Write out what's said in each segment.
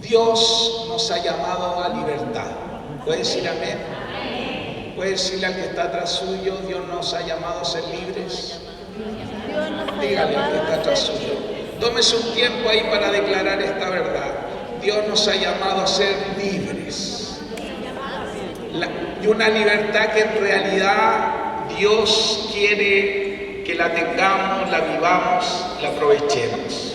Dios nos ha llamado a libertad. ¿Puede decir amén? ¿Puede decirle al que está atrás suyo, Dios nos ha llamado a ser libres? Dígale al que está atrás suyo. Tómese un tiempo ahí para declarar esta verdad. Dios nos ha llamado a ser libres. Y una libertad que en realidad Dios quiere que la tengamos, la vivamos, la aprovechemos.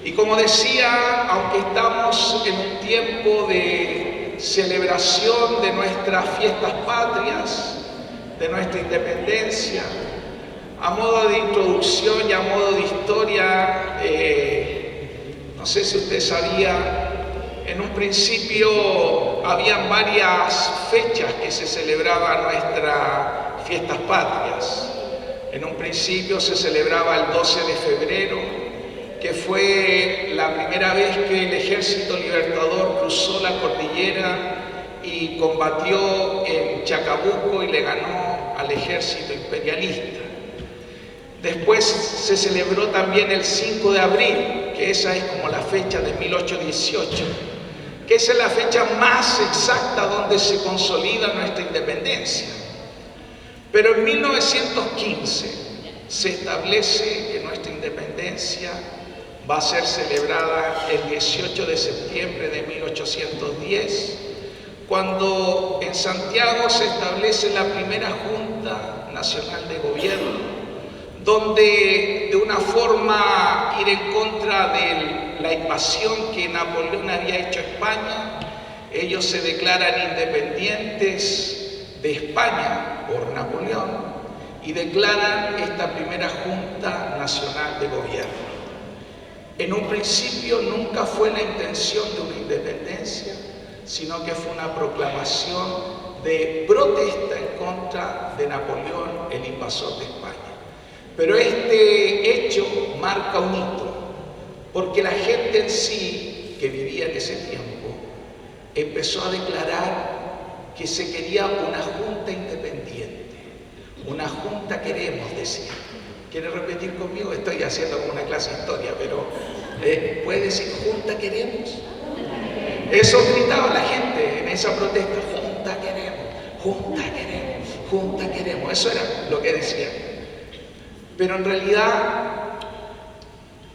Y como decía, aunque estamos en un tiempo de celebración de nuestras fiestas patrias, de nuestra independencia, a modo de introducción y a modo de historia, no sé si usted sabía, en un principio habían varias fechas que se celebraban nuestras fiestas patrias. En un principio se celebraba el 12 de febrero, que fue la primera vez que el Ejército Libertador cruzó la cordillera y combatió en Chacabuco y le ganó al ejército imperialista. Después se celebró también el 5 de abril, que esa es como la fecha de 1818, que esa es la fecha más exacta donde se consolida nuestra independencia. Pero en 1915 se establece que nuestra independencia va a ser celebrada el 18 de septiembre de 1810, cuando en Santiago se establece la primera Junta Nacional de Gobierno, donde de una forma ir en contra de la invasión que Napoleón había hecho a España, ellos se declaran independientes de España por Napoleón y declaran esta primera Junta Nacional de Gobierno. En un principio nunca fue la intención de una independencia, sino que fue una proclamación de protesta en contra de Napoleón, el invasor de España. Pero este hecho marca un hito, porque la gente en sí, que vivía en ese tiempo, empezó a declarar que se quería una junta independiente. Una junta queremos, decía. ¿Quiere repetir conmigo? Estoy haciendo como una clase de historia, pero ¿puede decir junta queremos? Eso gritaba la gente en esa protesta: junta queremos, junta queremos, junta queremos. Eso era lo que decían. Pero en realidad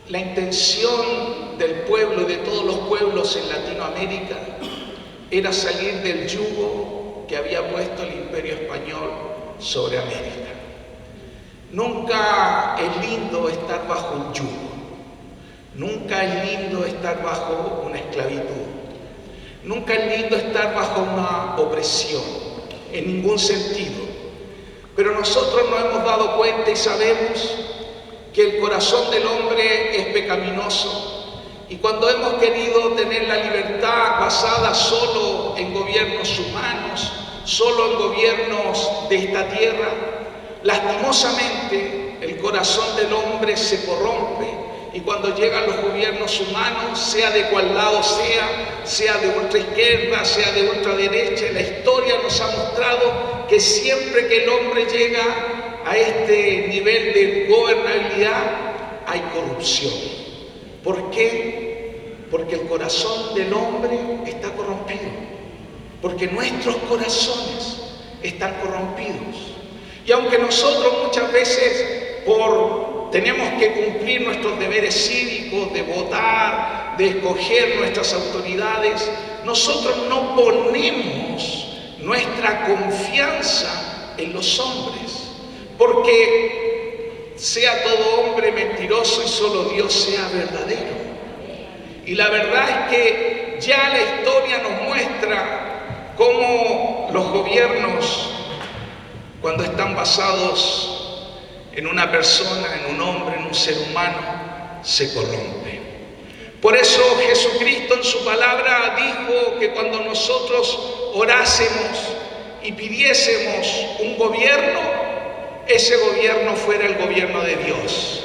la intención del pueblo y de todos los pueblos en Latinoamérica era salir del yugo que había puesto el Imperio Español sobre América. Nunca es lindo estar bajo un yugo, nunca es lindo estar bajo una esclavitud, nunca es lindo estar bajo una opresión, en ningún sentido. Pero nosotros nos hemos dado cuenta y sabemos que el corazón del hombre es pecaminoso, y cuando hemos querido tener la libertad basada solo en gobiernos humanos, solo en gobiernos de esta tierra, lastimosamente el corazón del hombre se corrompe, y cuando llegan los gobiernos humanos, sea de cual lado sea de ultraizquierda, sea de ultraderecha, la historia nos ha mostrado que siempre que el hombre llega a este nivel de gobernabilidad hay corrupción. ¿Por qué? Porque el corazón del hombre está corrompido, porque nuestros corazones están corrompidos. Y aunque nosotros muchas veces tenemos que cumplir nuestros deberes cívicos, de votar, de escoger nuestras autoridades, nosotros no ponemos nuestra confianza en los hombres, porque sea todo hombre mentiroso y solo Dios sea verdadero. Y la verdad es que ya la historia nos muestra cómo los gobiernos, cuando están basados en una persona, en un hombre, en un ser humano, se corrompe. Por eso Jesucristo en su palabra dijo que cuando nosotros orásemos y pidiésemos un gobierno, ese gobierno fuera el gobierno de Dios.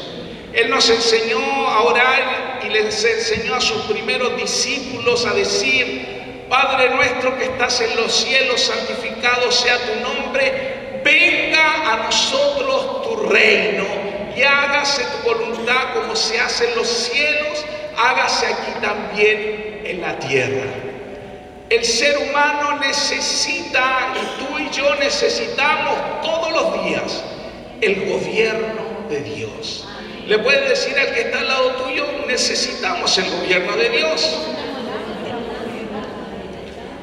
Él nos enseñó a orar y les enseñó a sus primeros discípulos a decir: Padre nuestro que estás en los cielos, santificado sea tu nombre. Venga a nosotros tu reino y hágase tu voluntad como se hace en los cielos, hágase aquí también en la tierra. El ser humano necesita, y tú y yo necesitamos todos los días, el gobierno de Dios. Le puedes decir al que está al lado tuyo, necesitamos el gobierno de Dios.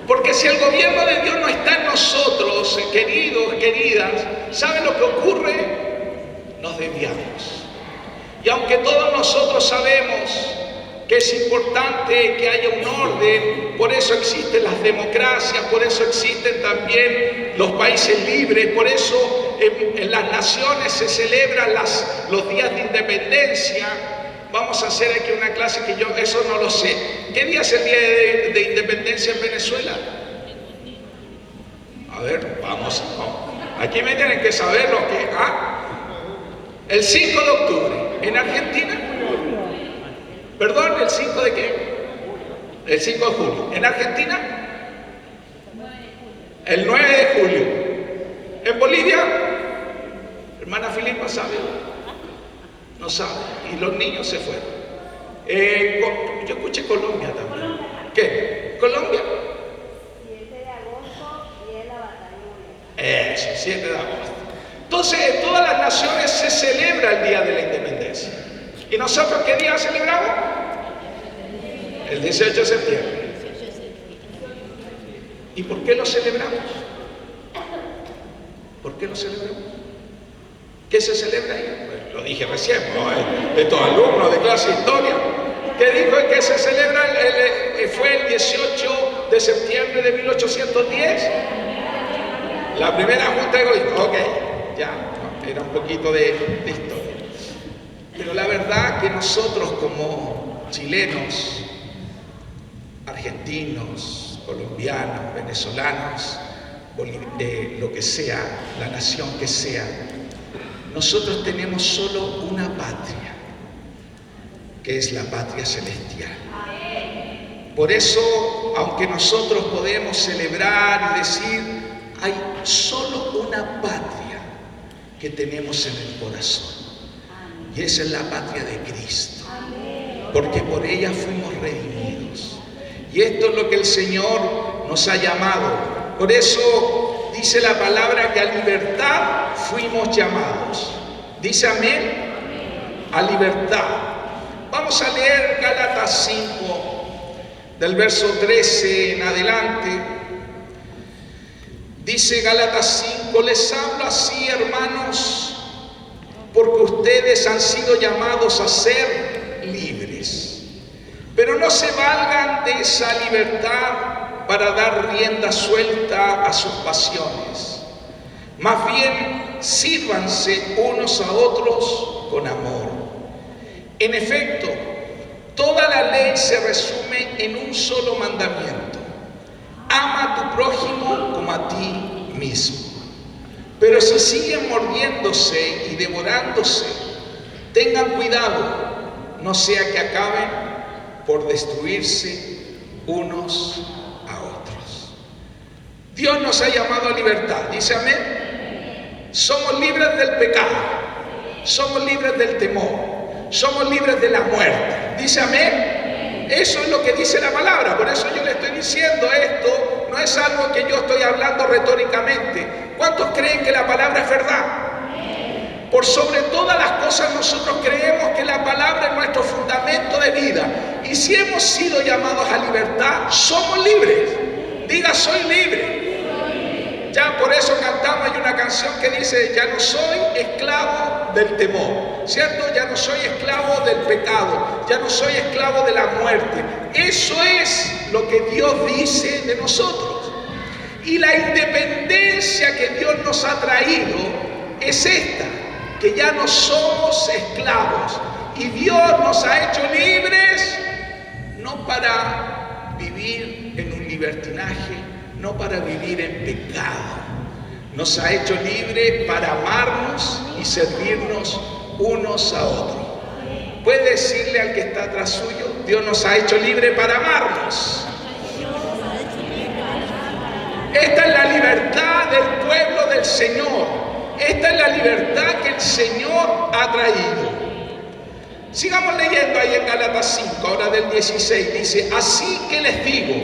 Porque si el gobierno de Dios no está en nosotros, queridos, queridas, ¿saben lo que ocurre? Nos desviamos. Y aunque todos nosotros sabemos que es importante que haya un orden, por eso existen las democracias, por eso existen también los países libres, por eso en las naciones se celebran los días de independencia. Vamos a hacer aquí una clase que yo eso no lo sé. ¿Qué día es el día de independencia en Venezuela? A ver, vamos. Aquí me tienen que saber lo que... El 5 de octubre. ¿En Argentina? Perdón, ¿el 5 de qué? El 5 de julio. ¿En Argentina? El 9 de julio. ¿En Bolivia? Hermana Filipa, ¿sabe? No sabe. Y los niños se fueron. Yo escuché Colombia también. ¿Qué? ¿Colombia? 7 de agosto y es la batalla. Eso, 7 de agosto. Entonces, en todas las naciones se celebra el Día de la Independencia. ¿Y nosotros qué día celebramos? El 18 de septiembre. ¿Y por qué lo celebramos? ¿Por qué lo celebramos? ¿Qué se celebra ahí? Pues lo dije recién, ¿no? De todo alumno de clase de historia. ¿Qué dijo que se celebra? Fue el 18 de septiembre de 1810. La primera junta de gobierno. Ok, ya, no, era un poquito de historia. Pero la verdad que nosotros como chilenos, argentinos, colombianos, venezolanos, lo que sea, la nación que sea, nosotros tenemos solo una patria, que es la patria celestial. Por eso, aunque nosotros podemos celebrar y decir, hay solo una patria que tenemos en el corazón. Y esa es la patria de Cristo, porque por ella fuimos redimidos. Y esto es lo que el Señor nos ha llamado. Por eso dice la palabra que a libertad fuimos llamados. Dice amén. A libertad. Vamos a leer Gálatas 5, del verso 13 en adelante. Dice Gálatas 5, les hablo así, hermanos, porque ustedes han sido llamados a ser libres. Pero no se valgan de esa libertad para dar rienda suelta a sus pasiones. Más bien, sírvanse unos a otros con amor. En efecto, toda la ley se resume en un solo mandamiento: ama a tu prójimo como a ti mismo. Pero si siguen mordiéndose y devorándose, tengan cuidado, no sea que acaben por destruirse unos a otros. Dios nos ha llamado a libertad, dice amén. Somos libres del pecado, somos libres del temor, somos libres de la muerte, dice amén. Eso es lo que dice la palabra. Por eso yo le estoy diciendo esto, no es algo que yo estoy hablando retóricamente. ¿Cuántos creen que la palabra es verdad? Por sobre todas las cosas nosotros creemos que la palabra es nuestro fundamento de vida. Y si hemos sido llamados a libertad, somos libres. Diga, soy libre. Ya por eso cantamos, hay una canción que dice, ya no soy esclavo del temor, ¿cierto? Ya no soy esclavo del pecado, ya no soy esclavo de la muerte. Eso es lo que Dios dice de nosotros. Y la independencia que Dios nos ha traído es esta, que ya no somos esclavos. Y Dios nos ha hecho libres, no para vivir en un libertinaje, no para vivir en pecado. Nos ha hecho libre para amarnos y servirnos unos a otros. Puede decirle al que está atrás suyo, Dios nos ha hecho libre para amarnos. Esta es la libertad del pueblo del Señor. Esta es la libertad que el Señor ha traído. Sigamos leyendo ahí en Gálatas 5, ahora del 16, dice: así que les digo,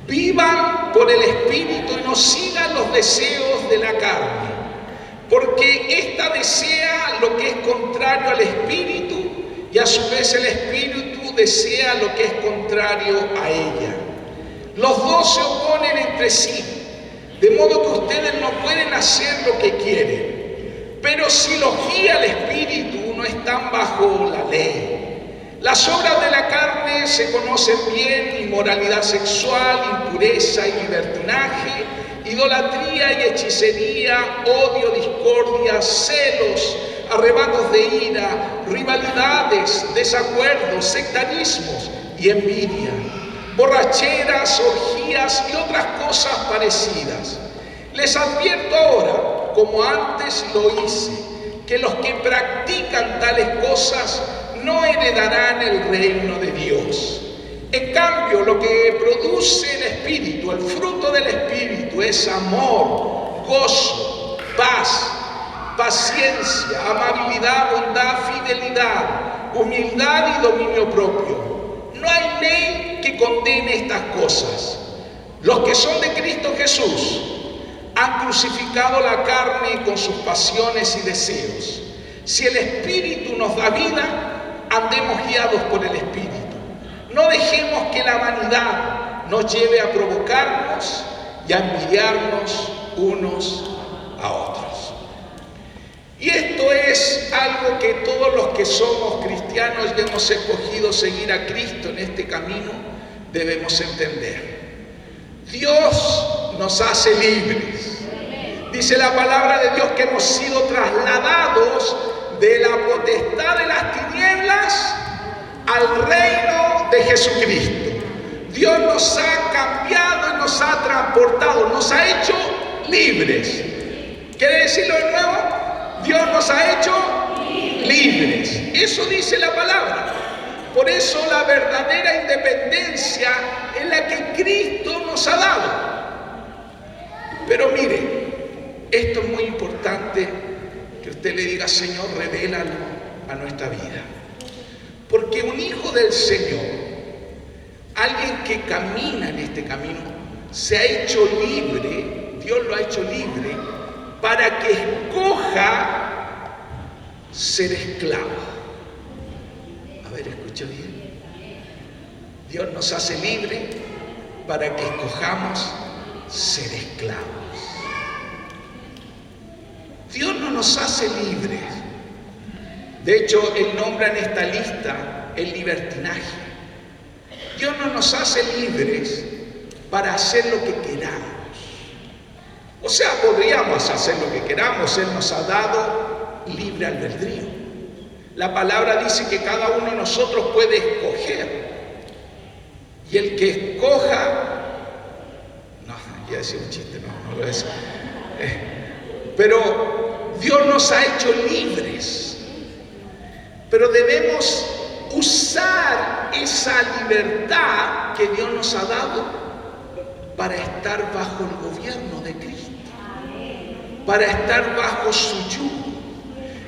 vivan por el Espíritu y no sigan los deseos de la carne, porque ésta desea lo que es contrario al Espíritu y a su vez el Espíritu desea lo que es contrario a ella. Los dos se oponen entre sí, de modo que ustedes no pueden hacer lo que quieren. Pero si los guía el Espíritu, no están bajo la ley. Las obras de la carne se conocen bien: inmoralidad sexual, impureza y libertinaje, idolatría y hechicería, odio, discordia, celos, arrebatos de ira, rivalidades, desacuerdos, sectarismos y envidia, borracheras, orgías y otras cosas parecidas. Les advierto ahora, como antes lo hice, que los que practican tales cosas no heredarán el reino de Dios. En cambio, lo que produce el Espíritu, el fruto del Espíritu, es amor, gozo, paz, paciencia, amabilidad, bondad, fidelidad, humildad y dominio propio. No hay ley que condene estas cosas. Los que son de Cristo Jesús han crucificado la carne con sus pasiones y deseos. Si el Espíritu nos da vida, andemos guiados por el Espíritu. No dejemos que la vanidad nos lleve a provocarnos y a envidiarnos unos a otros. Y esto es algo que todos los que somos cristianos y hemos escogido seguir a Cristo en este camino debemos entender. Dios nos hace libres. Dice la palabra de Dios que hemos sido trasladados de la potestad de las tinieblas al reino de Jesucristo. Dios nos ha cambiado y nos ha transportado, nos ha hecho libres. ¿Quiere decirlo de nuevo? Dios nos ha hecho libres. Eso dice la palabra. Por eso la verdadera independencia es la que Cristo nos ha dado. Pero mire, esto es muy importante que usted le diga: Señor, revélalo a nuestra vida. Porque un hijo del Señor, alguien que camina en este camino, se ha hecho libre, Dios lo ha hecho libre, para que escoja ser esclavo. A ver, escucha bien. Dios nos hace libre para que escojamos ser esclavos. Dios no nos hace libres. De hecho, Él nombra en esta lista el libertinaje. Dios no nos hace libres para hacer lo que queramos. O sea, podríamos hacer lo que queramos. Él nos ha dado libre albedrío. La palabra dice que cada uno de nosotros puede escoger. Y el que escoja... No, ya decía un chiste, no lo es. Pero Dios nos ha hecho libres. Pero debemos usar esa libertad que Dios nos ha dado para estar bajo el gobierno de Cristo, para estar bajo su yugo.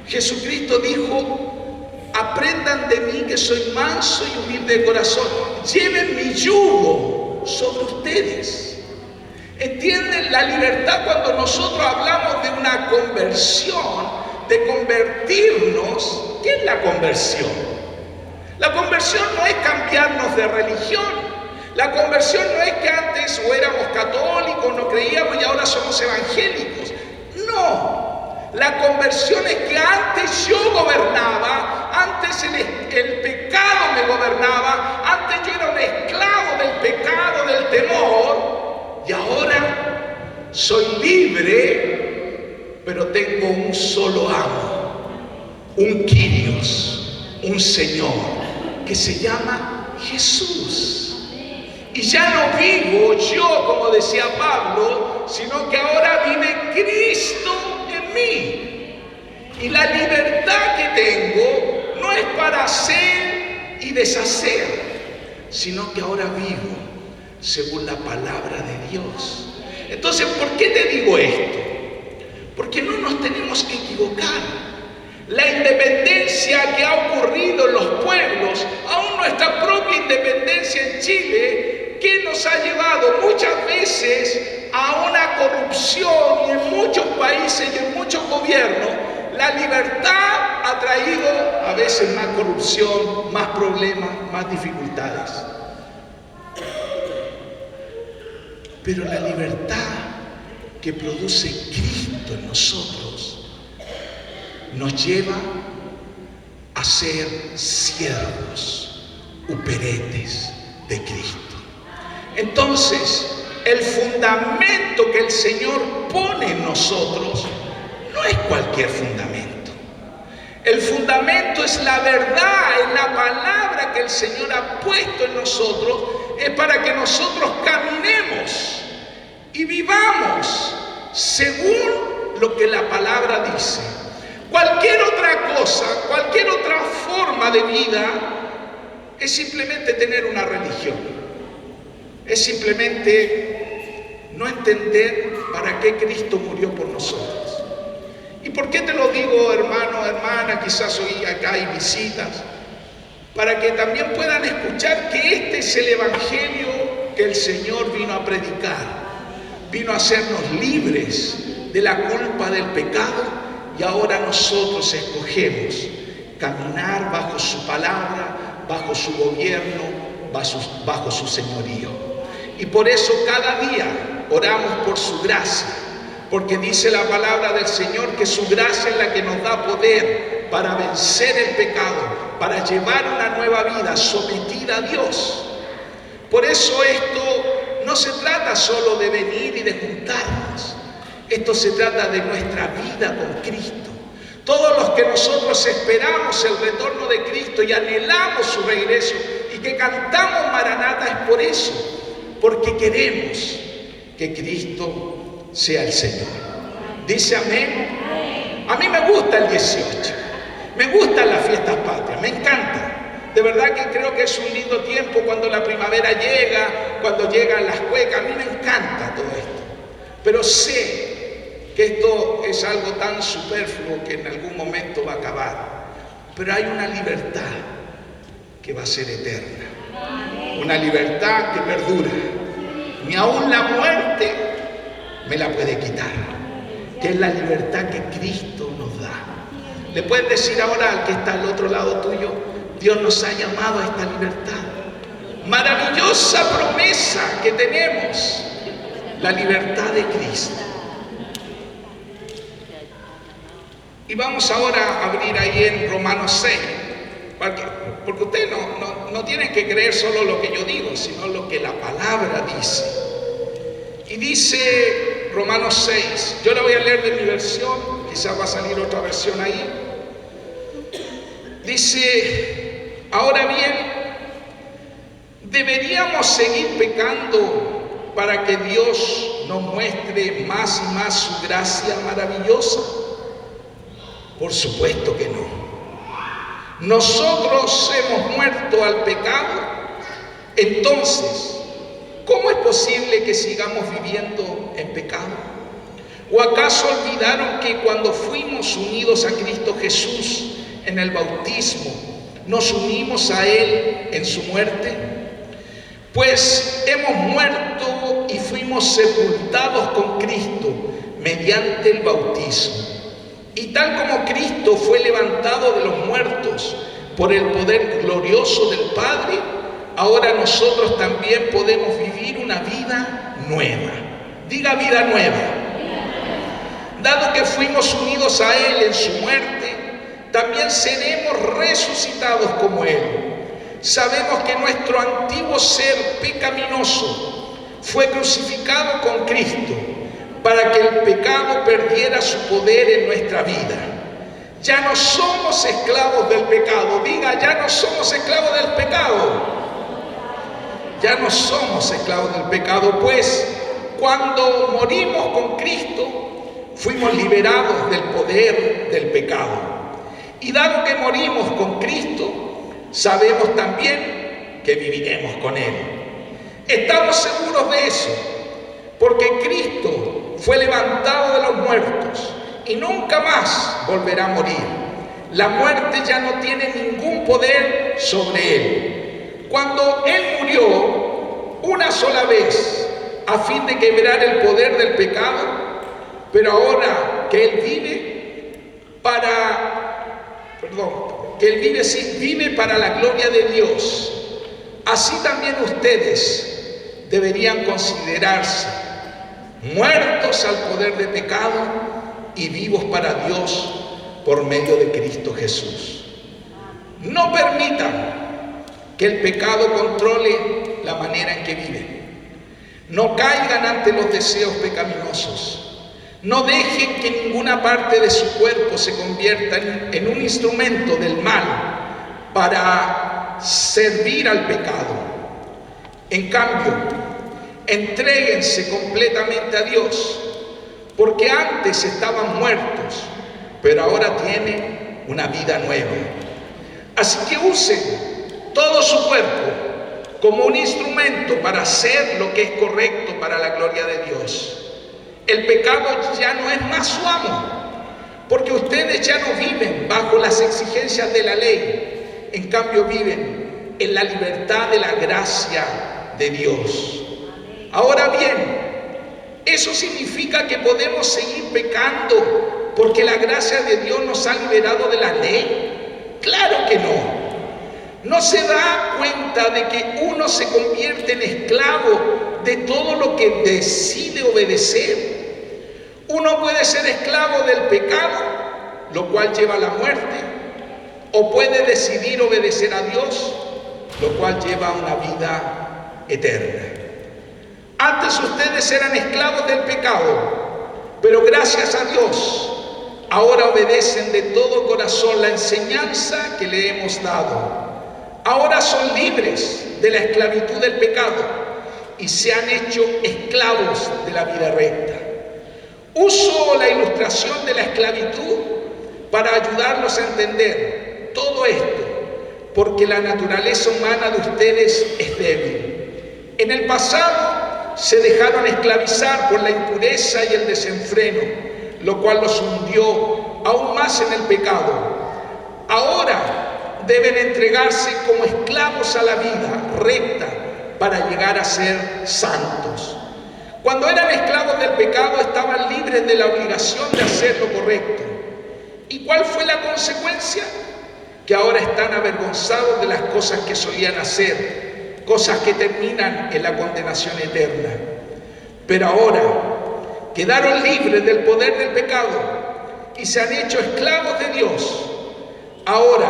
Jesucristo dijo: aprendan de mí que soy manso y humilde de corazón, lleven mi yugo sobre ustedes. ¿Entienden la libertad cuando nosotros hablamos de una conversión, de convertirnos? ¿Qué es la conversión? La conversión no es cambiarnos de religión. La conversión no es que antes o éramos católicos, no creíamos y ahora somos evangélicos. No. La conversión es que antes yo gobernaba, antes el pecado me gobernaba, antes yo era un esclavo del pecado, del temor, y ahora soy libre, pero tengo un solo amo, un Kyrios, un Señor, que se llama Jesús. Y ya no vivo yo, como decía Pablo, sino que ahora vive Cristo en mí. Y la libertad que tengo no es para hacer y deshacer, sino que ahora vivo según la palabra de Dios. Entonces, ¿por qué te digo esto? Porque no nos tenemos que equivocar. La independencia que ha ocurrido en los pueblos, aún nuestra propia independencia en Chile, que nos ha llevado muchas veces a una corrupción, y en muchos países y en muchos gobiernos, la libertad ha traído a veces más corrupción, más problemas, más dificultades. Pero la libertad que produce Cristo en nosotros nos lleva a ser siervos, uperetes de Cristo. Entonces, el fundamento que el Señor pone en nosotros no es cualquier fundamento. El fundamento es la verdad, es la palabra que el Señor ha puesto en nosotros, es para que nosotros caminemos y vivamos según lo que la palabra dice. Cualquier otra cosa, cualquier otra forma de vida es simplemente tener una religión. Es simplemente no entender para qué Cristo murió por nosotros. ¿Y por qué te lo digo, hermano, hermana? Quizás hoy acá hay visitas, para que también puedan escuchar que este es el evangelio que el Señor vino a predicar. Vino a hacernos libres de la culpa del pecado, y ahora nosotros escogemos caminar bajo su palabra, bajo su gobierno, bajo su señorío. Y por eso cada día oramos por su gracia, porque dice la palabra del Señor que su gracia es la que nos da poder para vencer el pecado, para llevar una nueva vida sometida a Dios. Por eso esto no se trata solo de venir y de juntarnos. Esto se trata de nuestra vida con Cristo. Todos los que nosotros esperamos el retorno de Cristo y anhelamos su regreso y que cantamos Maranata es por eso, porque queremos que Cristo sea el Señor. Dice amén. A mí me gusta el 18, me gustan las fiestas patrias, me encanta. De verdad que creo que es un lindo tiempo cuando la primavera llega, cuando llegan las cuecas. A mí me encanta todo esto. Pero sé que esto es algo tan superfluo que en algún momento va a acabar. Pero hay una libertad que va a ser eterna. Una libertad que perdura. Ni aún la muerte me la puede quitar. Que es la libertad que Cristo nos da. Le puedes decir ahora al que está al otro lado tuyo: Dios nos ha llamado a esta libertad. Maravillosa promesa que tenemos, la libertad de Cristo. Y vamos ahora a abrir ahí en Romanos 6, porque ustedes no tienen que creer solo lo que yo digo, sino lo que la palabra dice. Y dice Romanos 6, yo la voy a leer de mi versión, quizás va a salir otra versión ahí. Dice: ahora bien, ¿deberíamos seguir pecando para que Dios nos muestre más y más su gracia maravillosa? Por supuesto que no. Nosotros hemos muerto al pecado. Entonces, ¿cómo es posible que sigamos viviendo en pecado? ¿O acaso olvidaron que cuando fuimos unidos a Cristo Jesús en el bautismo, nos unimos a Él en su muerte? Pues hemos muerto y fuimos sepultados con Cristo mediante el bautismo. Y tal como Cristo fue levantado de los muertos por el poder glorioso del Padre, ahora nosotros también podemos vivir una vida nueva. Diga: vida nueva. Dado que fuimos unidos a Él en su muerte, también seremos resucitados como Él. Sabemos que nuestro antiguo ser pecaminoso fue crucificado con Cristo para que el pecado perdiera su poder en nuestra vida. Ya no somos esclavos del pecado. Diga: ya no somos esclavos del pecado. Ya no somos esclavos del pecado, pues cuando morimos con Cristo, fuimos liberados del poder del pecado. Y dado que morimos con Cristo, sabemos también que viviremos con Él. Estamos seguros de eso, porque Cristo fue levantado de los muertos y nunca más volverá a morir. La muerte ya no tiene ningún poder sobre él. Cuando él murió una sola vez a fin de quebrar el poder del pecado, pero ahora que él vive vive para la gloria de Dios. Así también ustedes deberían considerarse muertos al poder del pecado y vivos para Dios por medio de Cristo Jesús. No permitan que el pecado controle la manera en que viven. No caigan ante los deseos pecaminosos. No dejen que ninguna parte de su cuerpo se convierta en un instrumento del mal para servir al pecado. En cambio, entréguense completamente a Dios, porque antes estaban muertos, pero ahora tienen una vida nueva. Así que usen todo su cuerpo como un instrumento para hacer lo que es correcto para la gloria de Dios. El pecado ya no es más su amo, porque ustedes ya no viven bajo las exigencias de la ley. En cambio, viven en la libertad de la gracia de Dios. Ahora bien, ¿eso significa que podemos seguir pecando porque la gracia de Dios nos ha liberado de la ley? Claro que no. ¿No se da cuenta de que uno se convierte en esclavo de todo lo que decide obedecer? Uno puede ser esclavo del pecado, lo cual lleva a la muerte, o puede decidir obedecer a Dios, lo cual lleva a una vida eterna. Antes ustedes eran esclavos del pecado, pero gracias a Dios, ahora obedecen de todo corazón la enseñanza que le hemos dado. Ahora son libres de la esclavitud del pecado y se han hecho esclavos de la vida recta. Uso la ilustración de la esclavitud para ayudarlos a entender todo esto, porque la naturaleza humana de ustedes es débil. En el pasado se dejaron esclavizar por la impureza y el desenfreno, lo cual los hundió aún más en el pecado. Ahora deben entregarse como esclavos a la vida recta para llegar a ser santos. Cuando eran esclavos del pecado estaban libres de la obligación de hacer lo correcto. ¿Y cuál fue la consecuencia? Que ahora están avergonzados de las cosas que solían hacer, cosas que terminan en la condenación eterna. Pero ahora quedaron libres del poder del pecado y se han hecho esclavos de Dios. Ahora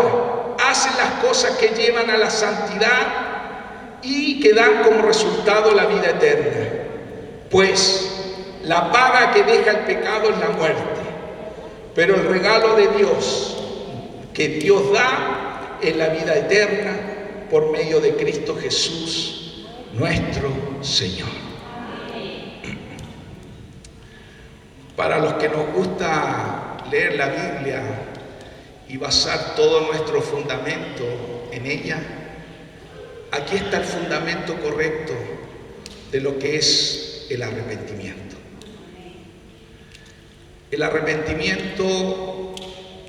hacen las cosas que llevan a la santidad y que dan como resultado la vida eterna. Pues la paga que deja el pecado es la muerte, pero el regalo de Dios que Dios da es la vida eterna por medio de Cristo Jesús, nuestro Señor. Para los que nos gusta leer la Biblia y basar todo nuestro fundamento en ella, aquí está el fundamento correcto de lo que es el arrepentimiento. El arrepentimiento,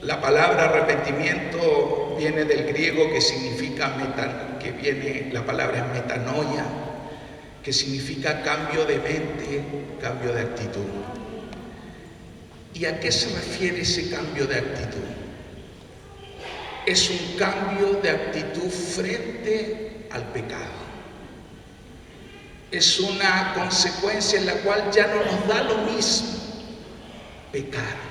la palabra arrepentimiento viene del griego que significa la palabra es metanoia, que significa cambio de mente, cambio de actitud. ¿Y a qué se refiere ese cambio de actitud? Es un cambio de actitud frente al pecado. Es una consecuencia en la cual ya no nos da lo mismo pecar.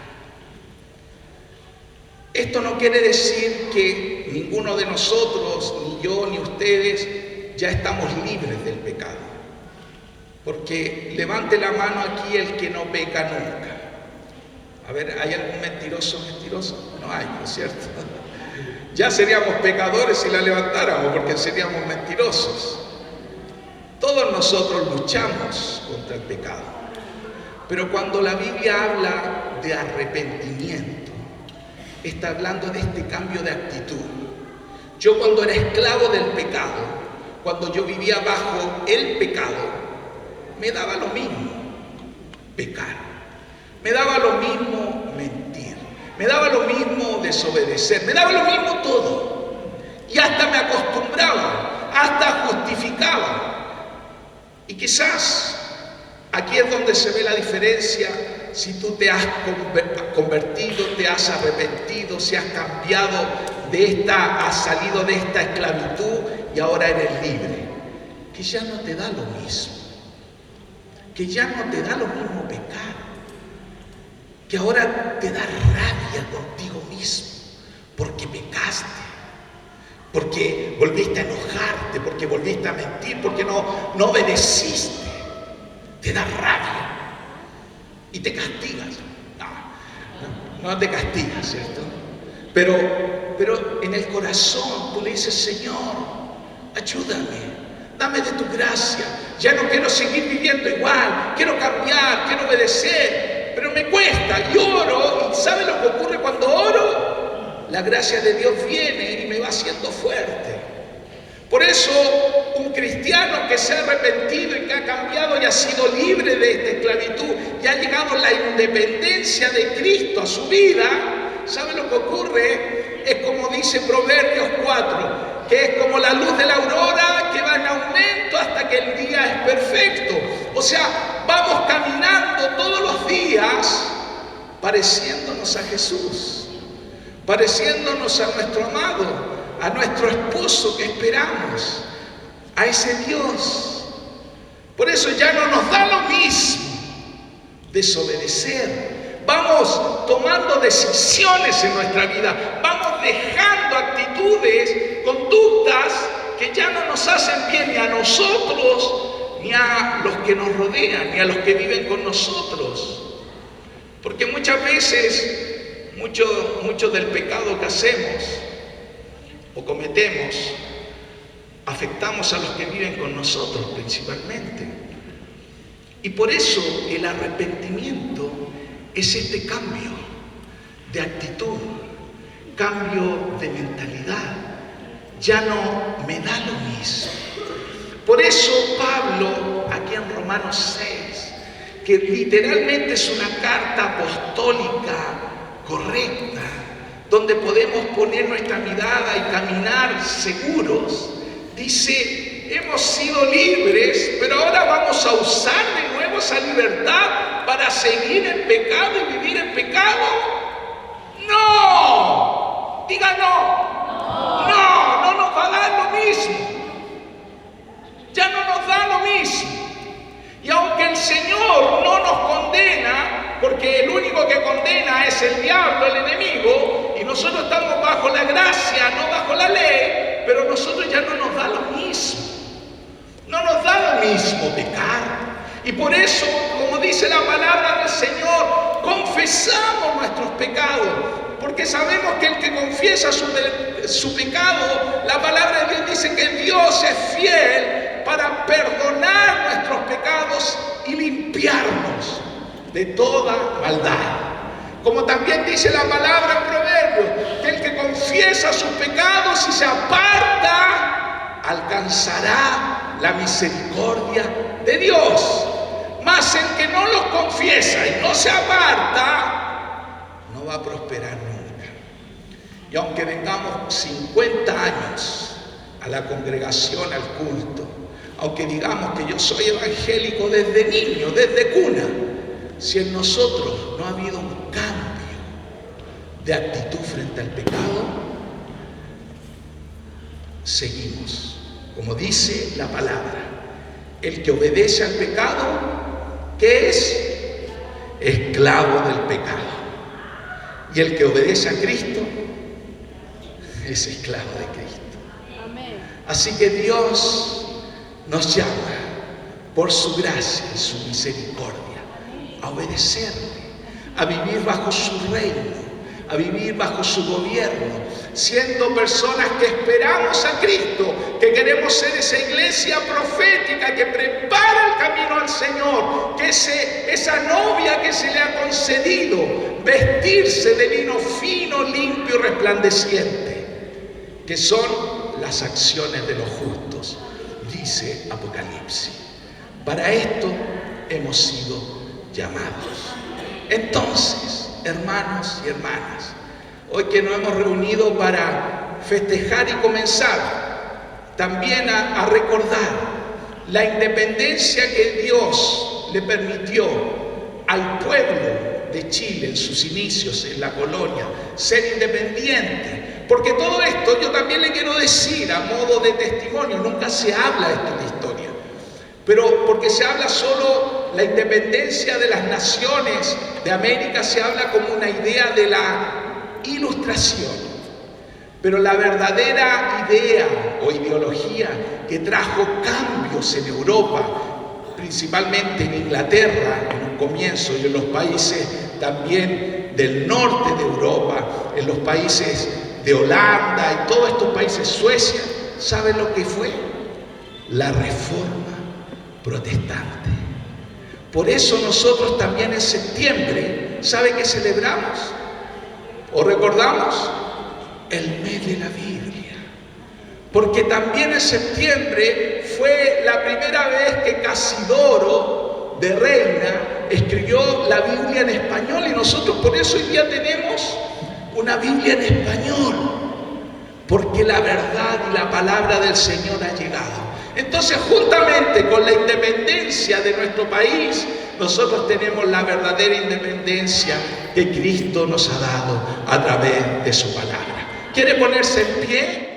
Esto no quiere decir que ninguno de nosotros, ni yo, ni ustedes, ya estamos libres del pecado. Porque levante la mano aquí el que no peca nunca. A ver, ¿hay algún mentiroso? No hay, ¿no es cierto? Ya seríamos pecadores si la levantáramos, porque seríamos mentirosos. Todos nosotros luchamos contra el pecado. Pero cuando la Biblia habla de arrepentimiento, está hablando de este cambio de actitud. Yo cuando era esclavo del pecado, cuando yo vivía bajo el pecado, me daba lo mismo pecar. Me daba lo mismo mentir. Me daba lo mismo desobedecer, me daba lo mismo todo. Y hasta me acostumbraba, hasta justificaba. Y quizás aquí es donde se ve la diferencia, si tú te has convertido, te has arrepentido, si has cambiado has salido de esta esclavitud y ahora eres libre. Que ya no te da lo mismo, que ya no te da lo mismo pecar, que ahora te da rabia contigo mismo, porque pecaste, porque volviste a enojarte, porque volviste a mentir, porque no obedeciste. Te da rabia y te castigas. No te castigas, ¿cierto? Pero en el corazón tú le dices: Señor, ayúdame, dame de tu gracia. Ya no quiero seguir viviendo igual, quiero cambiar, quiero obedecer, pero me cuesta. Y oro, y ¿sabe lo que ocurre cuando oro? La gracia de Dios viene y me va haciendo fuerte. Por eso un cristiano que se ha arrepentido y que ha cambiado y ha sido libre de esta esclavitud y ha llegado la independencia de Cristo a su vida, ¿sabe lo que ocurre? Es como dice Proverbios 4, que es como la luz de la aurora que va en aumento hasta que el día es perfecto. O sea, vamos caminando todos los días pareciéndonos a Jesús, pareciéndonos a nuestro amado, a nuestro esposo que esperamos, a ese Dios. Por eso ya no nos da lo mismo desobedecer. Vamos tomando decisiones en nuestra vida, vamos dejando actitudes, conductas que ya no nos hacen bien ni a nosotros, ni a los que nos rodean, ni a los que viven con nosotros. Porque muchas veces, mucho del pecado que hacemos o cometemos, afectamos a los que viven con nosotros principalmente. Y por eso el arrepentimiento es este cambio de actitud, cambio de mentalidad. Ya no me da lo mismo. Por eso Pablo, aquí en Romanos 6, que literalmente es una carta apostólica correcta, donde podemos poner nuestra mirada y caminar seguros, dice: hemos sido libres, pero ahora vamos a usar de nuevo esa libertad para seguir en pecado y vivir en pecado. ¡No! Diga no. No nos va a dar lo mismo. Ya no nos da lo mismo. Y aunque el Señor no nos condena, porque el único que condena es el diablo, el enemigo, y nosotros estamos bajo la gracia, no bajo la ley, pero nosotros ya no nos da lo mismo. No nos da lo mismo pecar. Y por eso, como dice la palabra del Señor, confesamos nuestros pecados, porque sabemos que el que confiesa su pecado, la palabra de Dios dice que Dios es fiel para perdonar nuestros pecados y limpiarnos de toda maldad. Como también dice la palabra en Proverbios, que el que confiesa sus pecados y se aparta, alcanzará la misericordia de Dios. Mas el que no los confiesa y no se aparta, no va a prosperar nunca. Y aunque vengamos 50 años a la congregación, al culto, aunque digamos que yo soy evangélico desde niño, desde cuna, si en nosotros no ha habido un cambio de actitud frente al pecado, seguimos. Como dice la palabra, el que obedece al pecado, ¿qué es? Esclavo del pecado. Y el que obedece a Cristo es esclavo de Cristo. Amén. Así que Dios nos llama por su gracia y su misericordia a obedecerle, a vivir bajo su reino, a vivir bajo su gobierno, siendo personas que esperamos a Cristo, que queremos ser esa iglesia profética que prepara el camino al Señor, que esa novia que se le ha concedido vestirse de lino fino, limpio y resplandeciente, que son las acciones de los justos, dice Apocalipsis. Para esto hemos sido llamados. Entonces, hermanos y hermanas, hoy que nos hemos reunido para festejar y comenzar también a recordar la independencia que Dios le permitió al pueblo de Chile en sus inicios, en la colonia, ser independiente. Porque todo esto yo también le quiero decir a modo de testimonio, nunca se habla de esto en la historia, pero porque se habla solo la independencia de las naciones de América, se habla como una idea de la ilustración. Pero la verdadera idea o ideología que trajo cambios en Europa, principalmente en Inglaterra en un comienzo y en los países también del norte de Europa, en los países de Holanda y todos estos países, Suecia, ¿saben lo que fue? La Reforma Protestante. Por eso nosotros también en septiembre, ¿sabe qué celebramos? ¿O recordamos? El mes de la Biblia. Porque también en septiembre fue la primera vez que Casidoro de Reina escribió la Biblia en español, y nosotros por eso hoy día tenemos una Biblia en español, porque la verdad y la palabra del Señor ha llegado. Entonces, juntamente con la independencia de nuestro país, nosotros tenemos la verdadera independencia que Cristo nos ha dado a través de su palabra. ¿Quiere ponerse en pie?